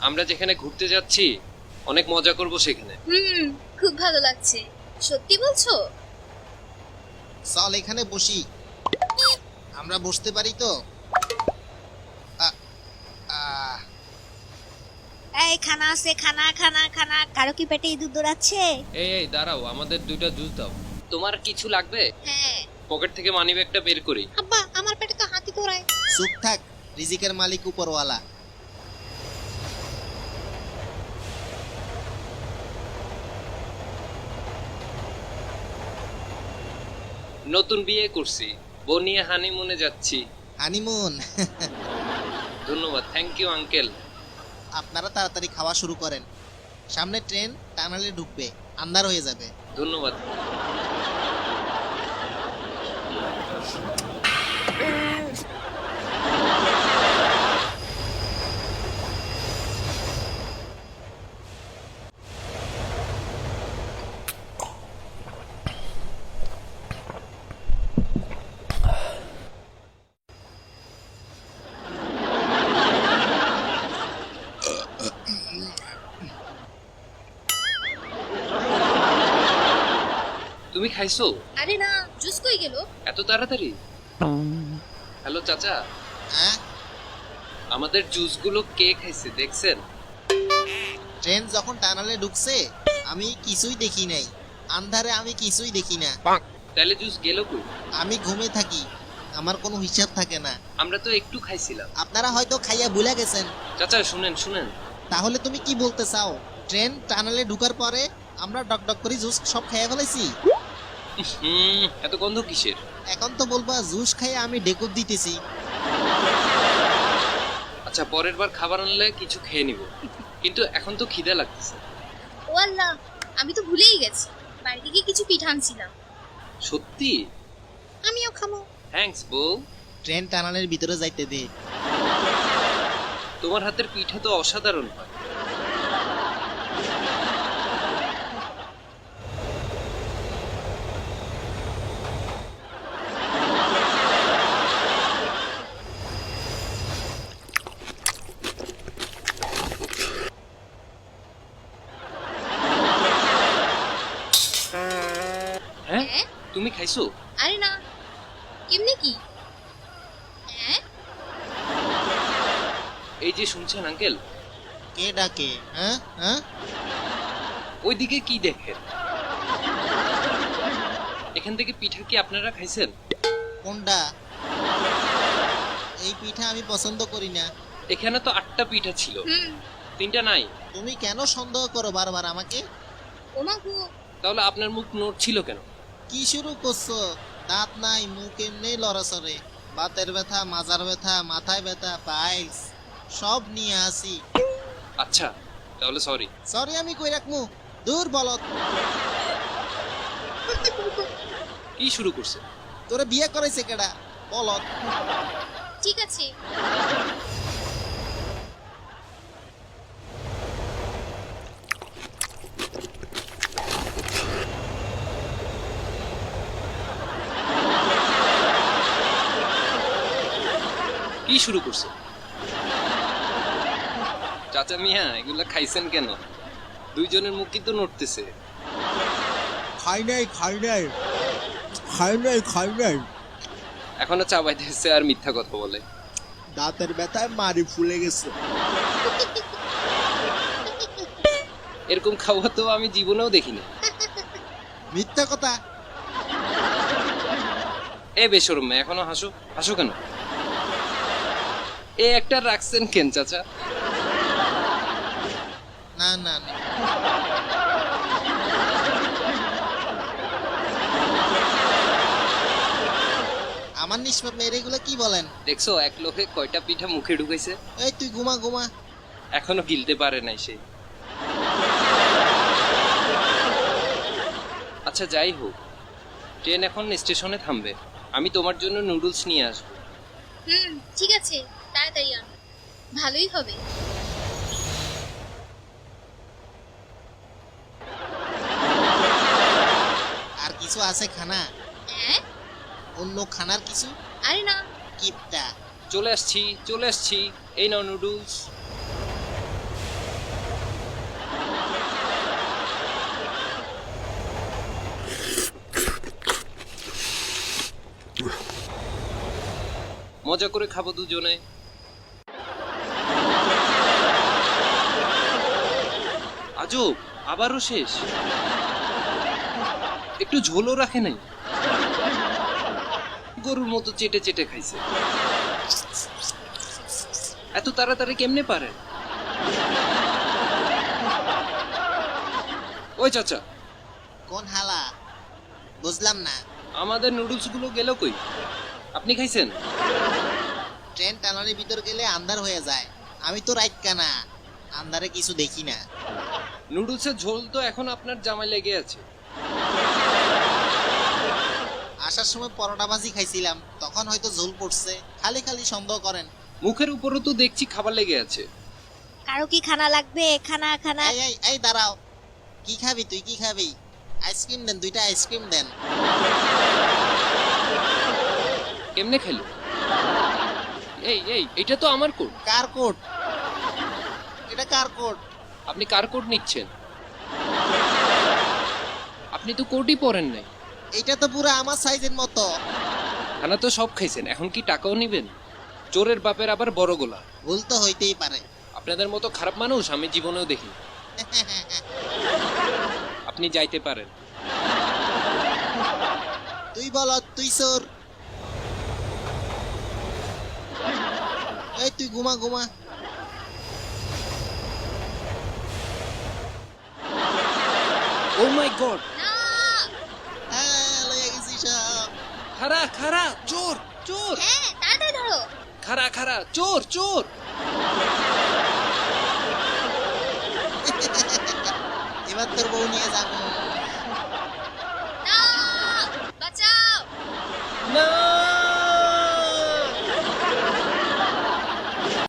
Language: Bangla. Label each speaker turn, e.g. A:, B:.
A: আমরা যেখানে ঘুরতে যাচ্ছি অনেক মজা করব সেখানে।
B: খুব ভালো লাগছে। সত্যি বলছো?
C: চল এখানে বসি। আমরা বসতে পারি তো? আ- আহ,
D: এই খানা আছে, খানা খানা খানা। কারো কি পেটে ইঁদুর দৌড়াচ্ছে?
A: এই দাঁড়াও, আমাদের 2টা জুস দাও। তোমার কিছু লাগবে?
B: হ্যাঁ।
A: পকেট থেকে মানিব্যাগটা বের করি।
B: আব্বা, আমার পেটে তো হাতি দৌড়ায়।
C: চুপ থাক, রিজিকের মালিক উপরওয়ালা।
A: নতুন বিয়ে করছি, বউ নিয়ে হানিমুনে যাচ্ছি।
C: হানিমুন?
A: ধন্যবাদ, থ্যাংক ইউ আঙ্কেল।
C: আপনারা তাড়াতাড়ি খাওয়া শুরু করেন, সামনে ট্রেন টানেলে ঢুকবে, আন্ধার হয়ে যাবে।
A: ধন্যবাদ। তুমি খাইছো?
B: আরে না, জুস কই গেল?
A: এত তাড়াতাড়ি? হ্যালো চাচা,
C: হ্যাঁ,
A: আমাদের জুসগুলো কে খাইছে দেখছেন?
C: ট্রেন যখন টানেলে ঢুকছে আমি কিছুই দেখি নাই, আন্ধারে আমি কিছুই দেখি না।
A: তাহলে জুস গেল কই?
C: আমি ঘুমে থাকি, আমার কোনো হিসাব থাকে না।
A: আমরা তো একটু খাইছিলাম।
C: আপনারা হয়তো খাইয়া ভুলে গেছেন।
A: চাচা শুনেন শুনেন,
C: তাহলে তুমি কি বলতে চাও, ট্রেন টানেলে ঢুকার পরে আমরা ডক করে জুস সব খেয়ে ফেলাইছি?
A: এত গন্ধ কিসের?
C: এখন তো বলবা জুস খাইয়ে আমি ডেকুর দিতেছি।
A: আচ্ছা, পরের বার খাবার আনলে কিছু খেয়ে নিব, কিন্তু এখন তো খিদে লাগতেছে।
B: ও আল্লাহ, আমি তো ভুলেই গেছি। বাড়ি থেকে কিছু পিঠা আনছিলাম।
A: সত্যি?
B: আমিও খাবো।
A: থ্যাঙ্কস বউ।
C: ট্রেন টানেলের ভিতরে যাইতে দে।
A: তোমার হাতের পিঠা তো অসাধারণ হয়। হ্যাঁ,
B: হ্যাঁ?
A: তুমি খাইছো?
B: আরে না, কেমনে কি? হ্যাঁ?
A: এই যে শুনছেন আঙ্কেল,
C: কে ডাকে? হ্যাঁ হ্যাঁ,
A: ওইদিকে কি দেখেন? এখান থেকে পিঠা কি আপনারা খাইছেন?
C: কোনটা? এই পিঠা আমি পছন্দ করি না।
A: এখানে তো 8টা পিঠা ছিল,
B: হুম।
A: 3টা নাই।
C: তুমি কেন সন্দেহ করো বারবার আমাকে?
B: ওমা গো।
A: তাহলে আপনার মুখ নড়ছিল কেন?
C: কি শুরু করছো? দাঁত নাই, মুখ এমনি লড়াচড়ে। বাতের ব্যথা, মাজার ব্যথা, মাথায় ব্যথা, পাইলস সব নিয়ে আসি।
A: আচ্ছা, তাহলে সরি।
C: সরি আমি কই রাখমু? দূর বলত।
A: কি শুরু করছে?
C: তোরে বিয়ে করাইছে কেডা? বলত।
B: ঠিক আছে।
A: কি শুরু করছে? চাচা মিয়া, এগুলা খাইছেন কেন? দুইজনের মুখ কিন্তু নড়তেছে।
C: খাই নাই, খাই নাই, খাই নাই, খাই নাই।
A: এখনো চাবাইতেছে আর মিথ্যা কথা বলে।
C: দাঁতের ব্যথায় মারি ফুলে গেছে।
A: এরকম খাওয়া তো আমি জীবনেও দেখিনি।
C: মিথ্যা কথা।
A: এ বেশরম মেয়ে, এখনো হাসো? হাসো কেন? এ একটা রাখছেন কেন চাচা?
C: না না না। আমার নিষ্পাপ মেয়ের এগুলো কি বলেন?
A: দেখছো এক লোকে কয়টা পিঠা মুখে ঢুকাইছে?
C: এই তুই ঘুমা ঘুমা।
A: এখনো গিলতে পারে নাই সে। আচ্ছা যাই হোক, ট্রেন এখন স্টেশনে থামবে, আমি তোমার জন্য নুডলস নিয়ে আসবো।
B: ঠিক আছে, তাড়াতাড়ি আনো। ভালোই হবে।
C: আর কিছু আছে খানা?
B: হ্যাঁ?
C: অন্য খানার কিছু?
B: আরে না।
C: কিপটা।
A: চলে আসছি চলে আসছি, এই নাও নুডলস। মজা করে খাবো দুজনে। আজব, আবারও শেষ। একটু ঝোলও রাখে নাই, গরুর মতো চেটে চেটে খাইছে। এত তাড়াতাড়ি কেমনে পারেন? ওই চাচা,
C: কোন হালা বুঝলাম না।
A: আমাদের নুডলস গুলো গেল কই? আপনি খাইছেন?
C: ট্রেন টানারির ভিতর গেলে আন্ধার হয়ে যায়, আমি তো রাইট কানা, আন্ধারে কিছু দেখি না।
A: নুডলসের ঝোল তো এখন আপনার জামায় লেগে আছে।
C: আসার সময় পরোটা ভাজি খাইছিলাম, তখন হয়তো ঝোল পড়ছে, খালি খালি সন্দেহ করেন।
A: মুখের উপরও তো দেখছি খাবার লেগে আছে।
D: কারো কি খানা লাগবে? খানা খানা।
C: এই এই এই দাঁড়াও, কি খাবি তুই, কি খাবি? আইসক্রিম দেন, 2টা আইসক্রিম দেন।
A: কেমনে খেলো? এই এই, এটা তো আমার কোট।
C: কার কোট? এটা কার কোট?
A: আপনি কার কোট নিচ্ছেন? আপনি তো কোটই পরেন নাই।
C: এটা তো পুরো আমার সাইজের মতো।
A: খানা তো সব খাইছেন, এখন কি টাকাও নিবেন? চোরের বাপের আবার বড় গোলা।
C: ভুল তো হইতেই পারে।
A: আপনাদের মতো খারাপ মানুষ আমি জীবনেও দেখি। আপনি যাইতে পারেন।
C: তুই বল, তুই চোর। এই তুই ঘুমা ঘুমা।
A: ও মাই গড!
B: না,
C: হ্যাঁ, লইয়া গেছি সব।
A: খারা খারা, চোর চোর!
B: হ্যাঁ তাড়াতাড়ি ধরো।
A: খারা খারা, চোর চোর!
C: এবার তোর বউ নিয়ে যাবো।